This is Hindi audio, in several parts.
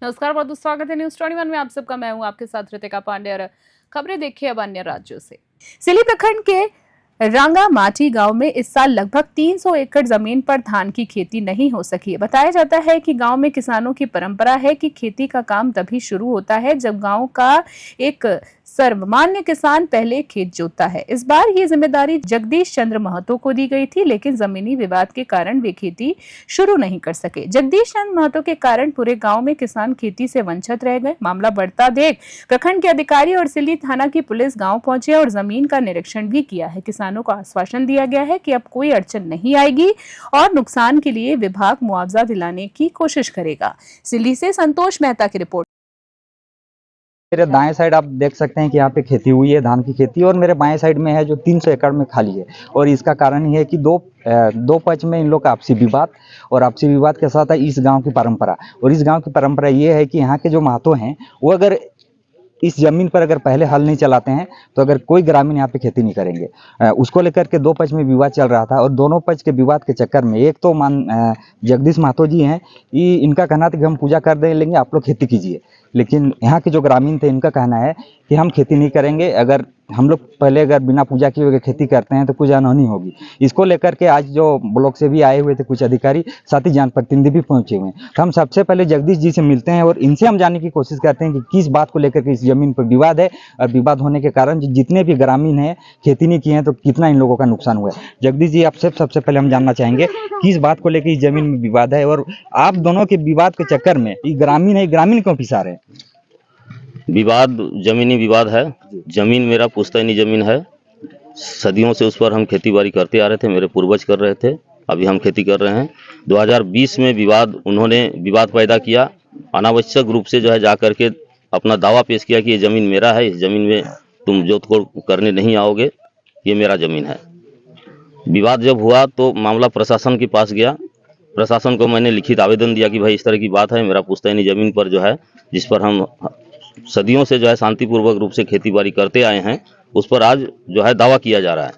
नमस्कार, बहुत स्वागत है न्यूज 21 में। आप सबका मैं हूं आपके साथ रितिका पांडे और खबरें देखिए अब अन्य राज्यों से। सिली प्रखंड के रांगामाटी गांव में इस साल लगभग 300 एकड़ जमीन पर धान की खेती नहीं हो सकी है। बताया जाता है कि गांव में किसानों की परंपरा है कि खेती का काम तभी शुरू होता है जब गांव का एक सर्वमान्य किसान पहले खेत जोतता है। इस बार ये जिम्मेदारी जगदीश चंद्र महतो को दी गई थी, लेकिन जमीनी विवाद के कारण वे खेती शुरू नहीं कर सके। जगदीश चंद्र महतो के कारण पूरे गांव में किसान खेती से वंचित रह गए। मामला बढ़ता देख प्रखंड के अधिकारी और सिली थाना की पुलिस गांव पहुंचे और जमीन का निरीक्षण भी किया है। किसानों को आश्वासन दिया गया है कि अब कोई अड़चन नहीं आएगी और नुकसान के लिए विभाग मुआवजा दिलाने की कोशिश करेगा। सिली से संतोष मेहता की रिपोर्ट। मेरे दाएं साइड आप देख सकते हैं कि यहाँ पे खेती हुई है, धान की खेती, और मेरे बाएं साइड में है जो 300 एकड़ में खाली है। और इसका कारण ये है कि दो पक्ष में इन लोग का आपसी विवाद, और आपसी विवाद के साथ है इस गांव की परंपरा। और इस गांव की परंपरा ये है कि यहाँ के जो महतो हैं वो अगर इस जमीन पर अगर पहले हल नहीं चलाते हैं तो अगर कोई ग्रामीण यहाँ पे खेती नहीं करेंगे। उसको लेकर के दो पक्ष में विवाद चल रहा था, और दोनों पक्ष के विवाद के चक्कर में एक तो जगदीश महतो जी हैं, इनका कहना था कि हम पूजा कर दे लेंगे, आप लोग खेती कीजिए। लेकिन यहाँ के जो ग्रामीण थे इनका कहना है कि हम खेती नहीं करेंगे, अगर हम लोग पहले अगर बिना पूजा किए हुए खेती करते हैं तो कुछ अनहोनी होगी। इसको लेकर के आज जो ब्लॉक से भी आए हुए थे कुछ अधिकारी, साथ ही जनप्रतिनिधि भी पहुंचे हुए हैं। तो हम सबसे पहले जगदीश जी से मिलते हैं और इनसे हम जानने की कोशिश करते हैं कि किस बात को लेकर के इस जमीन पर विवाद है, और विवाद होने के कारण जितने भी ग्रामीण हैं खेती नहीं किए हैं तो कितना इन लोगों का नुकसान हुआ है। जगदीश जी, आपसे सबसे पहले हम जानना चाहेंगे किस बात को लेकर इस जमीन में विवाद है, और आप दोनों के विवाद के चक्कर में ये ग्रामीण क्यों पिसा रहे हैं? विवाद जमीनी विवाद है। जमीन मेरा पुश्तैनी जमीन है। सदियों से उस पर हम खेती बाड़ी करते आ रहे थे, मेरे पूर्वज कर रहे थे, अभी हम खेती कर रहे हैं। 2020 में उन्होंने विवाद पैदा किया। अनावश्यक रूप से जो है जाकर के अपना दावा पेश किया कि ये ज़मीन मेरा है, इस ज़मीन में तुम जोत-कोड़ करने नहीं आओगे, ये मेरा ज़मीन है। विवाद जब हुआ तो मामला प्रशासन के पास गया। प्रशासन को मैंने लिखित आवेदन दिया कि भाई इस तरह की बात है, मेरा पुश्तैनी ज़मीन पर जो है, जिस पर हम सदियों से जो है शांतिपूर्वक रूप से खेती बाड़ी करते आए हैं, उस पर आज जो है दावा किया जा रहा है।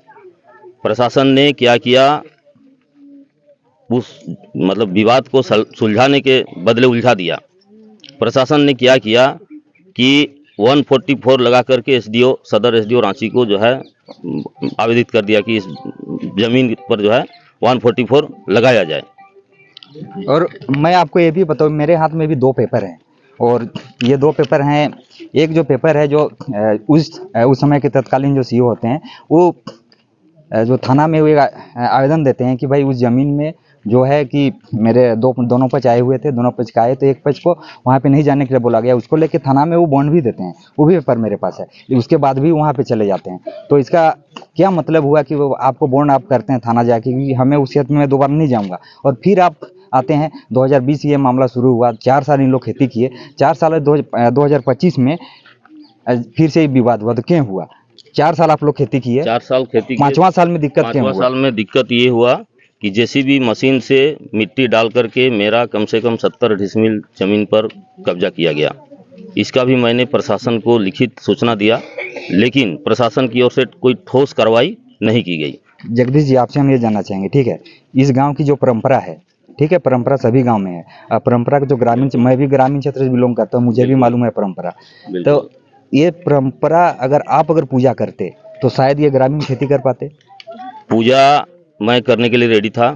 प्रशासन ने क्या किया, उस विवाद को सुलझाने के बदले उलझा दिया। प्रशासन ने क्या किया कि 144 लगा करके सदर एसडीओ रांची को जो है आवेदित कर दिया कि इस जमीन पर जो है 144 लगाया जाए। और मैं आपको ये भी बताऊँ, मेरे हाथ में भी दो पेपर हैं, और ये दो पेपर हैं। एक जो पेपर है जो उस समय के तत्कालीन जो सीईओ होते हैं वो जो थाना में हुए आवेदन देते हैं कि भाई उस ज़मीन में जो है कि मेरे दोनों पक्ष आए हुए थे, दोनों पक्ष का आए तो एक पक्ष को वहाँ पे नहीं जाने के लिए बोला गया। उसको लेके थाना में वो बॉन्ड भी देते हैं, वो भी पेपर मेरे पास है। उसके बाद भी वहाँ पे चले जाते हैं। तो इसका क्या मतलब हुआ कि वो आपको बॉन्ड आप करते हैं थाना जाके कि हमें उस क्षेत्र में दोबारा नहीं जाऊँगा, और फिर आप आते हैं 2020 ये मामला शुरू हुआ। 4 साल इन लोग खेती किए। 4 साल 2025 में फिर से विवाद हुआ। तो क्यों हुआ? 4 साल आप लोग खेती किए, 4 साल खेती, 5वां साल में दिक्कत क्यों हुआ? 5वां साल में दिक्कत ये हुआ कि जेसीबी मशीन से मिट्टी डाल करके मेरा कम से कम 70 डिसमिल जमीन पर कब्जा किया गया। इसका भी मैंने प्रशासन को लिखित सूचना दिया, लेकिन प्रशासन की ओर से कोई ठोस कार्रवाई नहीं की गई। जगदीश जी, आपसे हम ये जानना चाहेंगे, ठीक है, इस गांव की जो परंपरा है, ठीक है, परंपरा सभी गांव में है। परंपरा का जो मैं भी ग्रामीण क्षेत्र से बिलोंग करता हूँ, मुझे भी मालूम है परंपरा। तो ये परंपरा अगर पूजा करते तो शायद ये ग्रामीण खेती कर पाते। पूजा मैं करने के लिए रेडी था।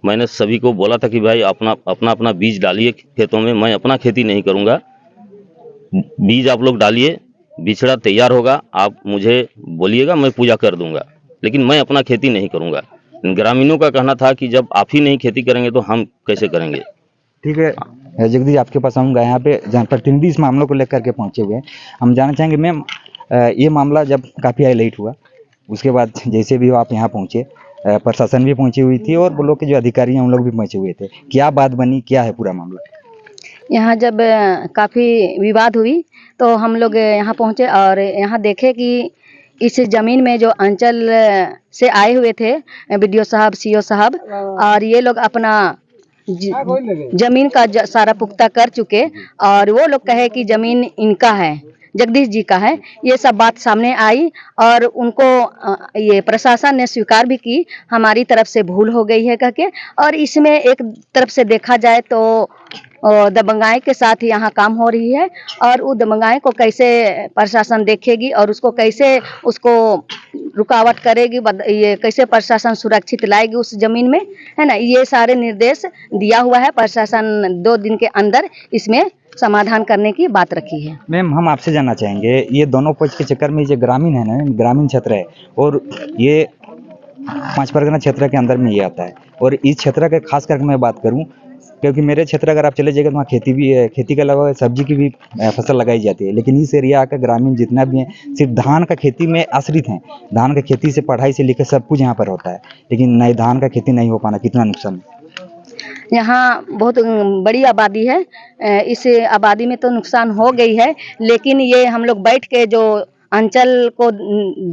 मैंने सभी को बोला था कि भाई अपना बीज डालिए खेतों में, मैं अपना खेती नहीं करूंगा। बीज आप लोग डालिए, बिछड़ा तैयार होगा, आप मुझे बोलिएगा, मैं पूजा कर दूंगा, लेकिन मैं अपना खेती नहीं करूंगा। ग्रामीणों का कहना था कि जब आप ही नहीं खेती करेंगे तो हम कैसे करेंगे। ठीक है जगदीश, आपके पास आऊँगा। यहाँ पे जनप्रतिनिधि इस मामलों को लेकर के पहुँचे हुए हैं। हम जानना चाहेंगे मैम, ये मामला जब काफ़ी हाईलाइट हुआ, उसके बाद जैसे भी आप यहाँ पहुँचे, प्रशासन भी पहुँची हुई थी और ब्लॉक के जो अधिकारी हैं उन लोग भी पहुँचे हुए थे। क्या बात बनी, क्या है पूरा मामला? यहाँ जब काफ़ी विवाद हुई तो हम लोग यहाँ पहुँचे और यहाँ देखे कि इस ज़मीन में जो अंचल से आए हुए थे बीडीओ साहब, सीओ साहब, और ये लोग अपना ज़मीन का सारा पुख्ता कर चुके, और वो लोग कहे कि ज़मीन इनका है, जगदीश जी का है। ये सब बात सामने आई और उनको ये प्रशासन ने स्वीकार भी की, हमारी तरफ से भूल हो गई है कह के। और इसमें एक तरफ से देखा जाए तो दबंगाई के साथ यहाँ काम हो रही है। और वो दबंगाई को कैसे प्रशासन देखेगी और उसको कैसे उसको रुकावट करेगी, ये कैसे प्रशासन सुरक्षित लाएगी उस जमीन में, है ना, ये सारे निर्देश दिया हुआ है। प्रशासन 2 दिन के अंदर इसमें समाधान करने की बात रखी है। मैम, हम आपसे जानना चाहेंगे, ये दोनों पक्ष के चक्कर में जो ग्रामीण है ना, ग्रामीण क्षेत्र है और ये 5 परगना क्षेत्र के अंदर में ये आता है, और इस क्षेत्र के खास करके मैं बात करूं क्योंकि मेरे क्षेत्र अगर आप चले जाइएगा तो वहाँ खेती भी है, खेती के अलावा सब्जी की भी फसल लगाई जाती है, लेकिन इस एरिया का ग्रामीण जितना भी है सिर्फ धान का खेती में आश्रित हैं। धान का खेती से पढ़ाई से लेकर सब कुछ यहाँ पर होता है, लेकिन नए धान का खेती नहीं हो पाना कितना नुकसान है। यहाँ बहुत बड़ी आबादी है, इस आबादी में तो नुकसान हो गई है, लेकिन ये हम लोग बैठ के जो अंचल को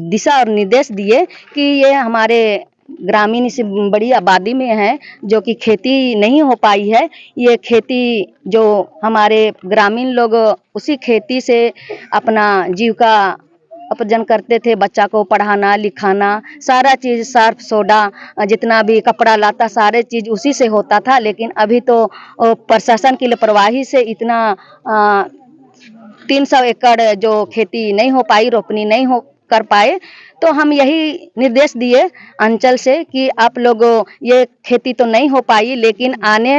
दिशा और निर्देश दिए कि ये हमारे ग्रामीण इस बड़ी आबादी में है जो कि खेती नहीं हो पाई है, ये खेती जो हमारे ग्रामीण लोग उसी खेती से अपना जीविका उपार्जन करते थे, बच्चा को पढ़ाना लिखाना सारा चीज़, सर्फ सोडा जितना भी कपड़ा लाता सारे चीज़ उसी से होता था। लेकिन अभी तो प्रशासन की लापरवाही से इतना 300 एकड़ जो खेती नहीं हो पाई, रोपनी नहीं हो कर पाए, तो हम यही निर्देश दिए अंचल से कि आप लोग ये खेती तो नहीं हो पाई, लेकिन आने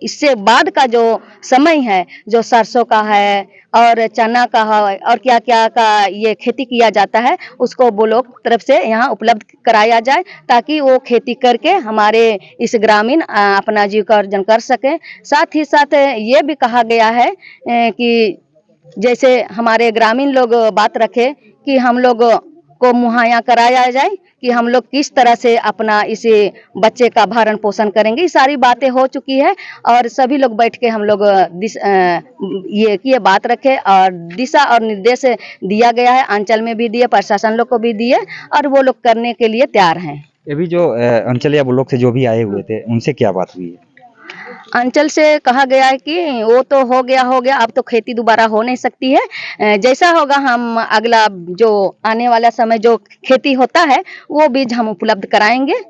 इससे बाद का जो समय है, जो सरसों का है और चना का है और क्या क्या का ये खेती किया जाता है, उसको वो लोग तरफ से यहाँ उपलब्ध कराया जाए ताकि वो खेती करके हमारे इस ग्रामीण अपना जीविका अर्जन कर सकें। साथ ही साथ ये भी कहा गया है कि जैसे हमारे ग्रामीण लोग बात रखे कि हम लोग को मुहैया कराया जाए कि हम लोग किस तरह से अपना इस बच्चे का भरण पोषण करेंगे। ये सारी बातें हो चुकी है और सभी लोग बैठ के हम लोग ये बात रखे और दिशा और निर्देश दिया गया है, अंचल में भी दिए, प्रशासन लोग को भी दिए और वो लोग करने के लिए तैयार हैं। अभी जो अंचल या ब्लॉक से जो भी आए हुए थे उनसे क्या बात हुई है? अंचल से कहा गया है कि वो तो हो गया, अब तो खेती दोबारा हो नहीं सकती है, जैसा होगा हम अगला जो आने वाला समय जो खेती होता है वो बीज हम उपलब्ध कराएंगे।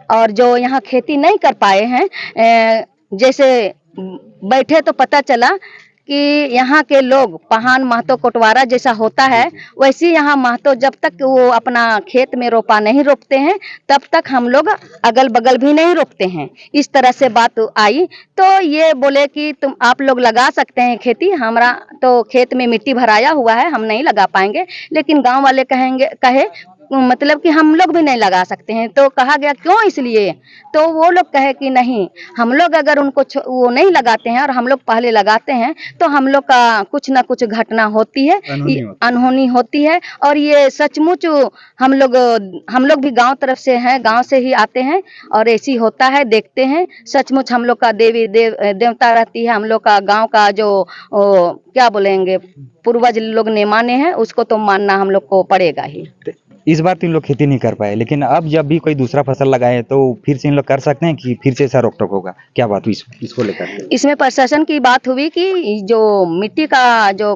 और जो यहाँ खेती नहीं कर पाए हैं, जैसे बैठे तो पता चला कि यहाँ के लोग पहान महतो कोटवारा जैसा होता है, वैसे यहाँ महतो जब तक वो अपना खेत में रोपा नहीं रोपते हैं तब तक हम लोग अगल बगल भी नहीं रोपते हैं। इस तरह से बात आई तो ये बोले कि तुम आप लोग लगा सकते हैं खेती, हमारा तो खेत में मिट्टी भराया हुआ है, हम नहीं लगा पाएंगे। लेकिन गांव वाले कहे मतलब कि हम लोग भी नहीं लगा सकते हैं। तो कहा गया क्यों, इसलिए तो वो लोग कहे कि नहीं, हम लोग अगर उनको वो नहीं लगाते हैं और हम लोग पहले लगाते हैं तो हम लोग का कुछ ना कुछ घटना होती है, अनहोनी होती है। और ये सचमुच हम लोग भी गांव तरफ से हैं, गांव से ही आते हैं और ऐसी होता है, देखते हैं। सचमुच हम लोग का देवता रहती है, हम लोग का गाँव का जो क्या बोलेंगे पूर्वज लोग ने माने हैं उसको तो मानना हम लोग को पड़ेगा ही। इस बार तो इन लोग खेती नहीं कर पाए, लेकिन अब जब भी कोई दूसरा फसल लगाए तो फिर से इन लोग कर सकते हैं कि फिर से ऐसा रोक टोक होगा? क्या बात हुई इसको लेकर? इसमें प्रशासन की बात हुई कि जो मिट्टी का जो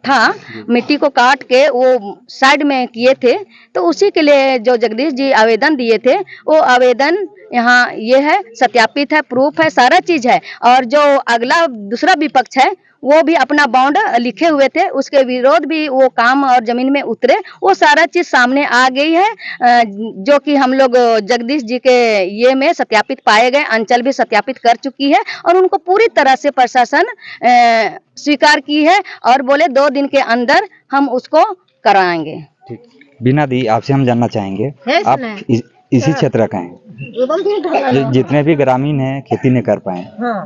था, मिट्टी को काट के वो साइड में किए थे, तो उसी के लिए जो जगदीश जी आवेदन दिए थे वो आवेदन यहाँ ये है, सत्यापित है, प्रूफ है, सारा चीज है। और जो अगला दूसरा विपक्ष है वो भी अपना बॉन्ड लिखे हुए थे, उसके विरोध भी वो काम और जमीन में उतरे, वो सारा चीज सामने आ गई है जो कि हम लोग जगदीश जी के ये में सत्यापित पाए गए, अंचल भी सत्यापित कर चुकी है और उनको पूरी तरह से प्रशासन स्वीकार की है और बोले 2 दिन के अंदर हम उसको कराएंगे। बिना दी आपसे हम जानना चाहेंगे, आप इसी क्षेत्र का हैं, जितने भी ग्रामीण हैं खेती नहीं कर पाए,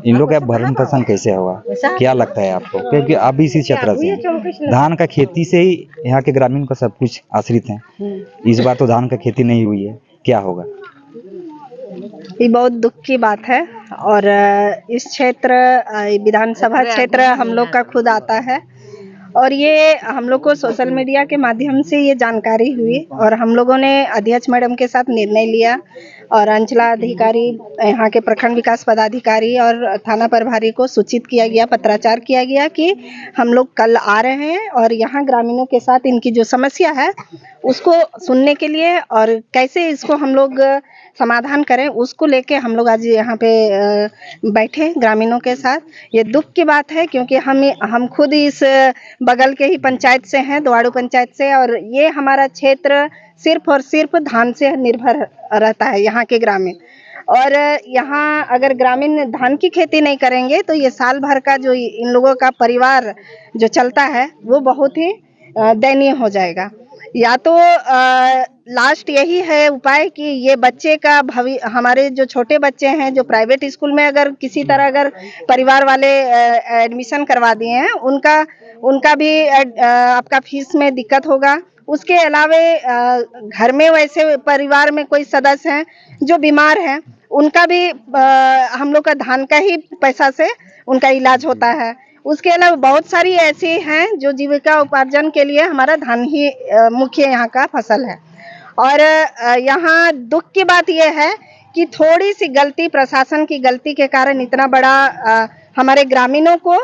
इन लोग का भरण पोषण कैसे होगा, क्या लगता है आपको? क्योंकि आप भी इसी क्षेत्र से हैं, धान का खेती से ही यहाँ के ग्रामीण को सब कुछ आश्रित हैं। इस बार तो धान का खेती नहीं हुई है, क्या होगा? ये बहुत दुख की बात है और इस क्षेत्र विधानसभा क्षेत्र हम लोग का खुद आता है और ये हम लोग को सोशल मीडिया के माध्यम से ये जानकारी हुई और हम लोगों ने अध्यक्ष मैडम के साथ निर्णय लिया और अंचलाधिकारी, यहाँ के प्रखंड विकास पदाधिकारी और थाना प्रभारी को सूचित किया गया, पत्राचार किया गया कि हम लोग कल आ रहे हैं और यहाँ ग्रामीणों के साथ इनकी जो समस्या है उसको सुनने के लिए और कैसे इसको हम लोग समाधान करें उसको लेके हम लोग आज यहाँ पे बैठे ग्रामीणों के साथ। ये दुख की बात है क्योंकि हम खुद इस बगल के ही पंचायत से हैं, दुआड़ू पंचायत से, और ये हमारा क्षेत्र सिर्फ और सिर्फ धान से निर्भर रहता है यहाँ के ग्रामीण। और यहाँ अगर ग्रामीण धान की खेती नहीं करेंगे तो ये साल भर का जो इन लोगों का परिवार जो चलता है वो बहुत ही दयनीय हो जाएगा। या तो लास्ट यही है उपाय कि ये बच्चे का हमारे जो छोटे बच्चे हैं जो प्राइवेट स्कूल में अगर किसी तरह अगर परिवार वाले एडमिशन करवा दिए हैं उनका भी आपका फीस में दिक्कत होगा। उसके अलावे घर में वैसे परिवार में कोई सदस्य हैं जो बीमार हैं उनका भी हम लोग का धान का ही पैसा से उनका इलाज होता है। उसके अलावा बहुत सारी ऐसी हैं जो जीविका उपार्जन के लिए हमारा धान ही मुख्य यहाँ का फसल है। और यहाँ दुख की बात यह है कि थोड़ी सी गलती, प्रशासन की गलती के कारण इतना बड़ा हमारे ग्रामीणों को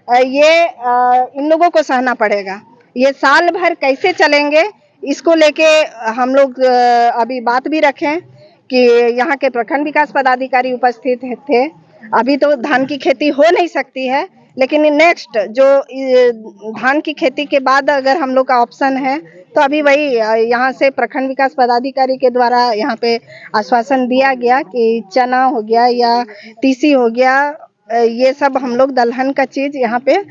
इन लोगों को सहना पड़ेगा। ये साल भर कैसे चलेंगे इसको लेके हम लोग अभी बात भी रखें कि यहाँ के प्रखंड विकास पदाधिकारी उपस्थित थे। अभी तो धान की खेती हो नहीं सकती है, लेकिन नेक्स्ट जो धान की खेती के बाद अगर हम लोग का ऑप्शन है तो अभी वही यहाँ से प्रखंड विकास पदाधिकारी के द्वारा यहाँ पे आश्वासन दिया गया कि चना हो गया या तीसी हो गया, ये सब हम लोग दलहन का चीज यहाँ पे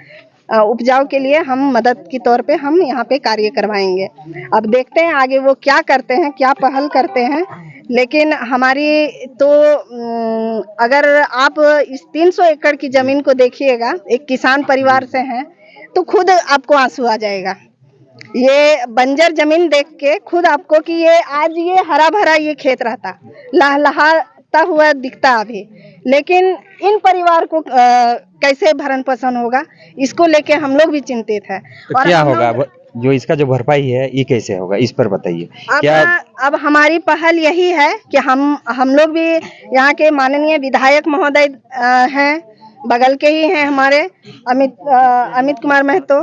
उपजाऊ के लिए हम मदद के तौर पे हम यहाँ पे कार्य करवाएंगे। अब देखते हैं आगे वो क्या करते हैं, क्या पहल करते हैं। लेकिन हमारी तो अगर आप इस 300 एकड़ की जमीन को देखिएगा, एक किसान परिवार से हैं, तो खुद आपको आंसू आ जाएगा। ये बंजर जमीन देख के खुद आपको कि ये आज ये हरा भरा ये खेत रहता, लहलहाता हुआ दिखता अभी, लेकिन इन परिवार को कैसे भरण पोषण होगा इसको लेके हम लोग भी चिंतित है। तो क्या होगा जो इसका जो भरपाई है ये कैसे होगा, इस पर बताइए। अब हमारी पहल यही है कि हम लोग भी यहाँ के माननीय विधायक महोदय हैं, बगल के ही हैं हमारे अमित कुमार महतो,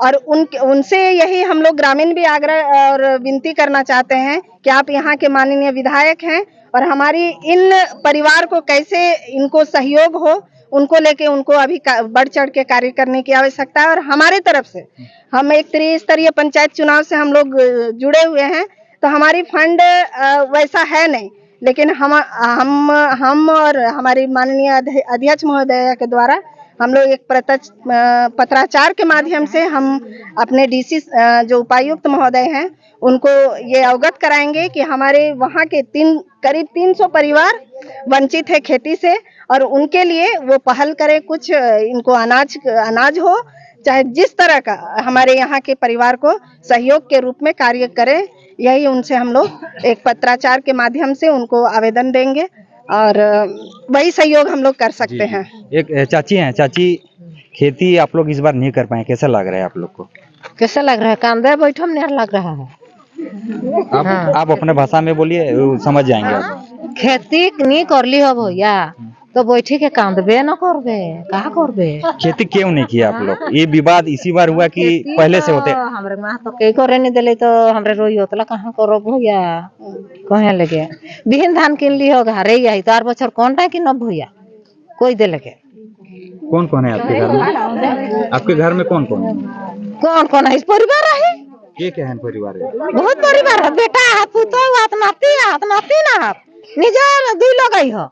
और उनसे यही हम लोग ग्रामीण भी आग्रह और विनती करना चाहते हैं कि आप यहाँ के माननीय विधायक हैं और हमारी इन परिवार को कैसे इनको सहयोग हो उनको लेके उनको अभी बढ़ चढ़ के कार्य करने की आवश्यकता है। और हमारे तरफ से हम एक त्रिस्तरीय पंचायत चुनाव से हम लोग जुड़े हुए हैं, तो हमारी फंड वैसा है नहीं, लेकिन हम और हमारी माननीय अध्यक्ष महोदय के द्वारा हम लोग एक पत्राचार के माध्यम से हम अपने डीसी जो उपायुक्त महोदय हैं उनको ये अवगत कराएंगे कि हमारे वहाँ के करीब 300 परिवार वंचित है खेती से, और उनके लिए वो पहल करें, कुछ इनको अनाज हो, चाहे जिस तरह का हमारे यहाँ के परिवार को सहयोग के रूप में कार्य करें। यही उनसे हम लोग एक पत्राचार के माध्यम से उनको आवेदन देंगे और वही सहयोग हम लोग कर सकते हैं। एक चाची हैं, चाची खेती आप लोग इस बार नहीं कर पाए, कैसा लग रहा है आप लोग को? कैसा लग रहा है? कांदे बैठो में लग रहा है। आप अपने भाषा में बोलिए, समझ जाएंगे आप। खेती नहीं करली हो भैया तो बैठी के कांदबे न करबे, का करबे? खेती क्यों नहीं किया आप लोग? ये विवाद इसी बार हुआ कि पहले से होते? हमरे माँ तो कई करे नहीं दिले तो हमरे रोई होतला कहाँ करो भैया, कहे लगे बिहन धान किन ली हो घरे आई तो 4 बछर कौन टाइम की न भैया कोई दे लगे। कौन कौन है आपके घर में? आपके घर में कौन कौन है? कौन है? इस परिवार है, ये क्या है परिवार है? बहुत परिवार है, बेटा है, पुतो, नाती ना निजा 2 लोग आई हो।